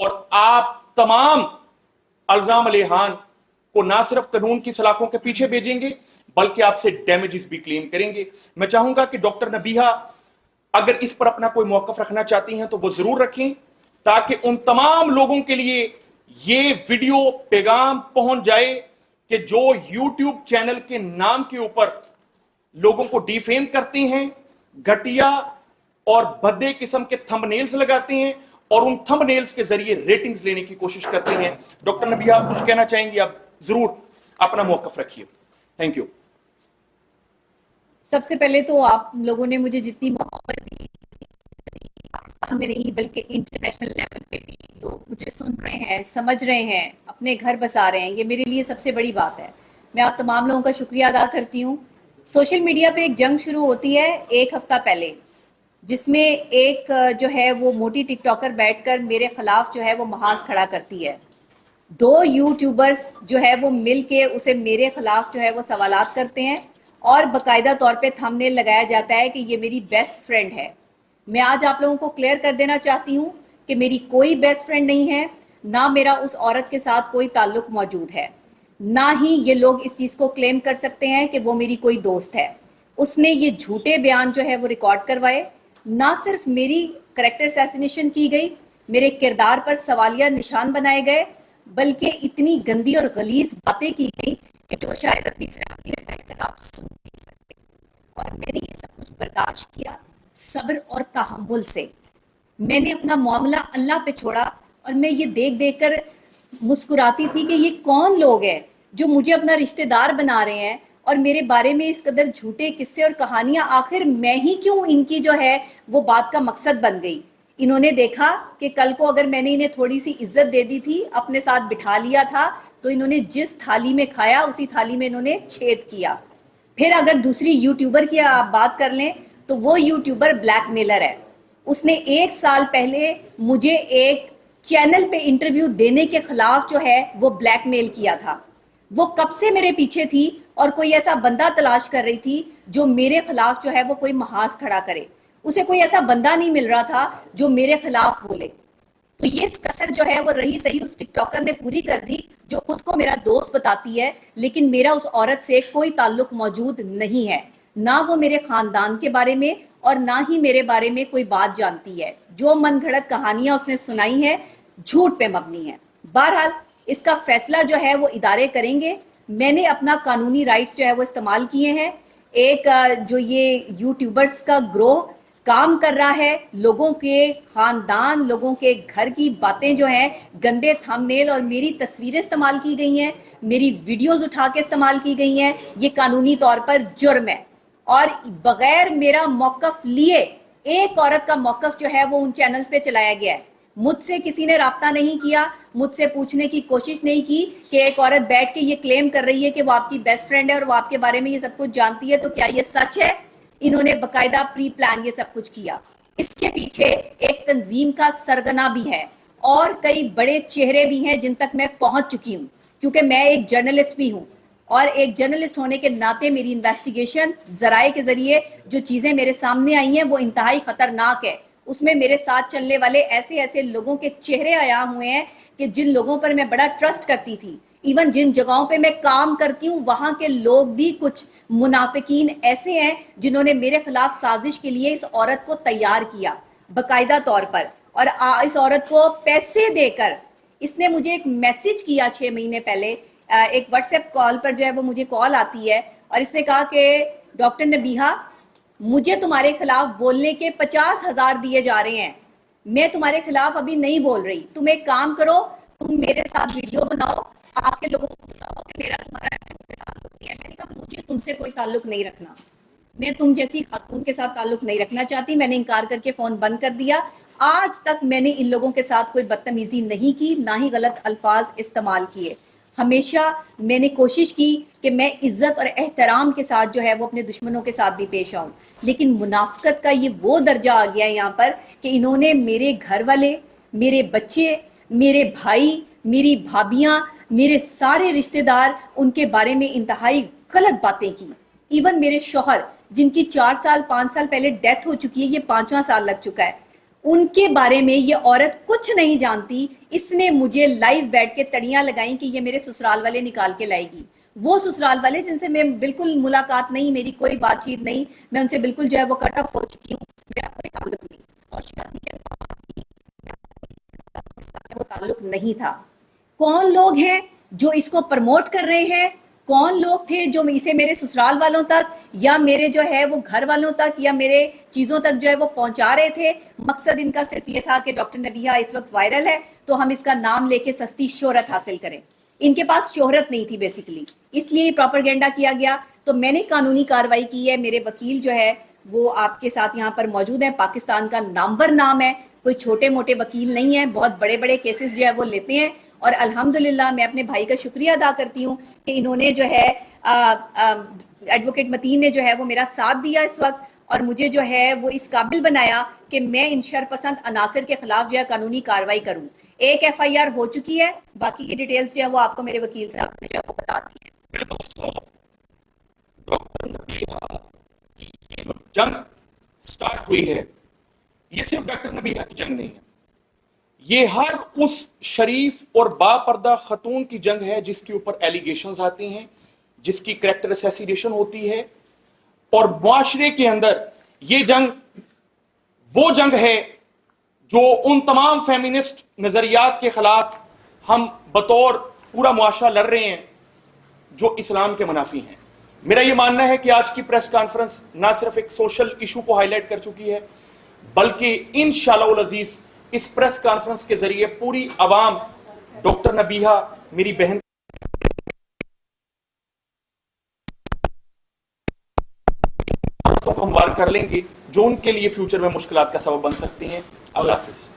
اور آپ تمام الزام علیحان کو نہ صرف قانون کی سلاخوں کے پیچھے بھیجیں گے بلکہ آپ سے ڈیمیجز بھی کلیم کریں گے. میں چاہوں گا کہ ڈاکٹر نبیہہ اگر اس پر اپنا کوئی موقف رکھنا چاہتی ہیں تو وہ ضرور رکھیں تاکہ ان تمام لوگوں کے لیے یہ ویڈیو پیغام پہنچ جائے کہ جو یوٹیوب چینل کے نام کے اوپر لوگوں کو ڈیفیم کرتے ہیں, گھٹیا اور بھدے قسم کے تھمبنیلز لگاتے ہیں اور ان تھمبنیلز کے ذریعے ریٹنگز لینے کی کوشش کرتے ہیں. ڈاکٹر نبیہہ آپ کچھ کہنا چاہیں گی؟ آپ ضرور اپنا موقف رکھیے. Thank you. سب سے پہلے تو آپ لوگوں نے مجھے جتنی محبت دی پاکستان میں نہیں بلکہ انٹرنیشنل لیول پہ بھی لوگ مجھے سن رہے ہیں, سمجھ رہے ہیں, اپنے گھر بسا رہے ہیں, یہ میرے لیے سب سے بڑی بات ہے. میں آپ تمام لوگوں کا شکریہ ادا کرتی ہوں. سوشل میڈیا پہ ایک جنگ شروع ہوتی ہے ایک ہفتہ پہلے, جس میں ایک جو ہے وہ موٹی ٹک ٹاکر بیٹھ کر میرے خلاف جو ہے وہ محاذ کھڑا کرتی ہے. 2 یوٹیوبرز جو ہے وہ مل کے اسے میرے خلاف جو ہے وہ سوالات کرتے ہیں اور باقاعدہ طور پہ تھمبنیل لگایا جاتا ہے کہ یہ میری بیسٹ فرینڈ ہے. میں آج آپ لوگوں کو کلیئر کر دینا چاہتی ہوں کہ میری کوئی بیسٹ فرینڈ نہیں ہے, نہ میرا اس عورت کے ساتھ کوئی تعلق موجود ہے, نہ ہی یہ لوگ اس چیز کو کلیم کر سکتے ہیں کہ وہ میری کوئی دوست ہے. اس نے یہ جھوٹے بیان جو ہے وہ ریکارڈ کروائے, نہ صرف میری کریکٹر اسیسینیشن کی گئی, میرے کردار پر سوالیہ نشان بنائے گئے, بلکہ اتنی گندی اور غلیظ باتیں کی گئی کہ جو شاید اپنی فیملی میں بیٹھ کر آپ سن نہیں سکتے. اور میں نے یہ سب کچھ برداشت کیا صبر اور تحمل سے. میں نے اپنا معاملہ اللہ پہ چھوڑا اور میں یہ دیکھ دیکھ کر مسکراتی تھی کہ یہ کون لوگ ہیں جو مجھے اپنا رشتہ دار بنا رہے ہیں اور میرے بارے میں اس قدر جھوٹے قصے اور کہانیاں. آخر میں ہی کیوں ان کی جو ہے وہ بات کا مقصد بن گئی. انہوں نے دیکھا کہ کل کو اگر میں نے انہیں تھوڑی سی عزت دے دی تھی, اپنے ساتھ بٹھا لیا تھا, تو انہوں نے جس تھالی میں کھایا اسی تھالی میں انہوں نے چھید کیا. پھر اگر دوسری یوٹیوبر کی آپ بات کر لیں تو وہ یوٹیوبر بلیک میلر ہے. اس نے 1 سال پہلے مجھے ایک چینل پہ انٹرویو دینے کے خلاف جو ہے وہ بلیک میل کیا تھا. وہ کب سے میرے پیچھے تھی اور کوئی ایسا بندہ تلاش کر رہی تھی جو میرے خلاف جو ہے وہ کوئی محاذ کھڑا کرے. اسے کوئی ایسا بندہ نہیں مل رہا تھا جو میرے خلاف بولے. تو یہ کسر جو ہے وہ رہی صحیح اس ٹک ٹاکر نے پوری کر دی جو خود کو میرا دوست بتاتی ہے, لیکن میرا اس عورت سے کوئی تعلق موجود نہیں ہے. نہ وہ میرے خاندان کے بارے میں اور نہ ہی میرے بارے میں کوئی بات جانتی ہے. جو من گھڑت کہانیاں اس نے سنائی ہیں جھوٹ پہ مبنی ہیں. بہرحال اس کا فیصلہ جو ہے وہ ادارے کریں گے. میں نے اپنا قانونی رائٹس جو ہے وہ استعمال کیے ہیں. ایک جو یہ یوٹیوبرز کا گروہ کام کر رہا ہے, لوگوں کے خاندان, لوگوں کے گھر کی باتیں جو ہیں, گندے تھمبنیل اور میری تصویریں استعمال کی گئی ہیں, میری ویڈیوز اٹھا کے استعمال کی گئی ہیں, یہ قانونی طور پر جرم ہے. اور بغیر میرا موقف لیے ایک عورت کا موقف جو ہے وہ ان چینلز پہ چلایا گیا ہے. مجھ سے کسی نے رابطہ نہیں کیا, مجھ سے پوچھنے کی کوشش نہیں کی کہ ایک عورت بیٹھ کے یہ کلیم کر رہی ہے کہ وہ آپ کی بیسٹ فرینڈ ہے اور وہ آپ کے بارے میں یہ سب کچھ جانتی ہے, تو کیا یہ سچ ہے؟ انہوں نے باقاعدہ پری پلان یہ سب کچھ کیا. اس کے پیچھے ایک تنظیم کا سرغنہ بھی ہے اور کئی بڑے چہرے بھی ہیں جن تک میں پہنچ چکی ہوں, کیونکہ میں ایک جرنلسٹ بھی ہوں. اور ایک جرنلسٹ ہونے کے ناطے میری انویسٹیگیشن ذرائع کے ذریعے جو چیزیں میرے سامنے آئی ہیں وہ انتہائی خطرناک ہے. اس میں میرے ساتھ چلنے والے ایسے ایسے لوگوں کے چہرے عیاں ہوئے ہیں کہ جن لوگوں پر میں بڑا ٹرسٹ کرتی تھی. ایون جن جگہوں پہ میں کام کرتی ہوں وہاں کے لوگ بھی کچھ منافقین ایسے ہیں جنہوں نے میرے خلاف سازش کے لیے اس عورت کو تیار کیا باقاعدہ طور پر, اور اس عورت کو پیسے دے کر. اس نے مجھے ایک میسج کیا 6 مہینے پہلے, ایک واٹس ایپ کال پر جو ہے وہ مجھے کال آتی ہے اور اس نے کہا کہ ڈاکٹر نبیہہ مجھے تمہارے خلاف بولنے کے 50,000 دیے جا رہے ہیں, میں تمہارے خلاف ابھی نہیں بول رہی, تم ایک کام کرو, تم میرے ساتھ ویڈیو بناؤ, آپ کے لوگوں کو بتاؤ کہ میرا تمہارا کوئی تعلق نہیں ہے. میں نے کہا مجھے تم سے کوئی تعلق نہیں رکھنا, میں تم جیسی خاتون کے ساتھ تعلق نہیں رکھنا چاہتی. میں نے انکار کر کے فون بند کر دیا. آج تک میں نے ان لوگوں کے ساتھ کوئی بدتمیزی نہیں کی, نہ ہی غلط الفاظ استعمال کیے. ہمیشہ میں نے کوشش کی کہ میں عزت اور احترام کے ساتھ جو ہے وہ اپنے دشمنوں کے ساتھ بھی پیش آؤں. لیکن منافقت کا یہ وہ درجہ آ گیا یہاں پر کہ انہوں نے میرے گھر والے, میرے بچے, میرے بھائی, میری بھابیاں, میرے سارے رشتہ دار, ان کے بارے میں انتہائی غلط باتیں کی. ایون میرے شوہر جن کی 4 سال 5 سال پہلے ڈیتھ ہو چکی ہے, یہ 5واں سال لگ چکا ہے, ان کے بارے میں یہ عورت کچھ نہیں جانتی. اس نے مجھے لائیو بیٹھ کے تڑیاں لگائیں کہ یہ میرے سسرال والے نکال کے لائے گی. وہ سسرال والے جن سے میں بالکل ملاقات نہیں, میری کوئی بات چیت نہیں, میں ان سے بالکل جو ہے وہ کٹ آف ہو چکی ہوں, میرا کوئی تعلق نہیں, اور شادی کے بعد وہ تعلق نہیں تھا. کون لوگ ہیں جو اس کو پرموٹ کر رہے ہیں؟ کون لوگ تھے جو اسے میرے سسرال والوں تک یا میرے جو ہے وہ گھر والوں تک یا میرے چیزوں تک جو ہے وہ پہنچا رہے تھے؟ مقصد ان کا صرف یہ تھا کہ ڈاکٹر نبیہہ اس وقت وائرل ہے تو ہم اس کا نام لے کے سستی شہرت حاصل کریں. ان کے پاس شہرت نہیں تھی بیسیکلی, اس لیے پراپرگینڈا کیا گیا. تو میں نے قانونی کارروائی کی ہے. میرے وکیل جو ہے وہ آپ کے ساتھ یہاں پر موجود ہیں. پاکستان کا نامور نام ہے, کوئی چھوٹے موٹے وکیل نہیں ہیں, بہت بڑے بڑے کیسز جو ہے وہ لیتے ہیں. اور الحمدللہ میں اپنے بھائی کا شکریہ ادا کرتی ہوں کہ انہوں نے جو ہے ایڈوکیٹ متین نے جو ہے وہ میرا ساتھ دیا اس وقت, اور مجھے جو ہے وہ اس قابل بنایا کہ میں ان شرپسند عناصر کے خلاف جو ہے قانونی کارروائی کروں. ایک ایف آئی آر ہو چکی ہے, باقی کی ڈیٹیلز جو ہے وہ آپ کو میرے وکیل صاحب نے جو ہے وہ بتا دی ہے. میرے دوستوں, ڈاکٹر نبیہہ کی یہ جو جنگ سٹارٹ ہوئی ہے, یہ صرف ڈاکٹر نبیہہ کی جنگ نہیں ہے, یہ ہر اس شریف اور با پردہ خاتون کی جنگ ہے جس کے اوپر ایلیگیشنز آتی ہیں, جس کی کریکٹر اسیسینیشن ہوتی ہے. اور معاشرے کے اندر یہ جنگ وہ جنگ ہے جو ان تمام فیمینسٹ نظریات کے خلاف ہم بطور پورا معاشرہ لڑ رہے ہیں جو اسلام کے منافی ہیں. میرا یہ ماننا ہے کہ آج کی پریس کانفرنس نہ صرف ایک سوشل ایشو کو ہائی لائٹ کر چکی ہے, بلکہ انشاءاللہ العزیز اس پریس کانفرنس کے ذریعے پوری عوام ڈاکٹر نبیہہ میری بہن کو ہموار کر لیں گے جو ان کے لیے فیوچر میں مشکلات کا سبب بن سکتی ہیں. اللہ حافظ.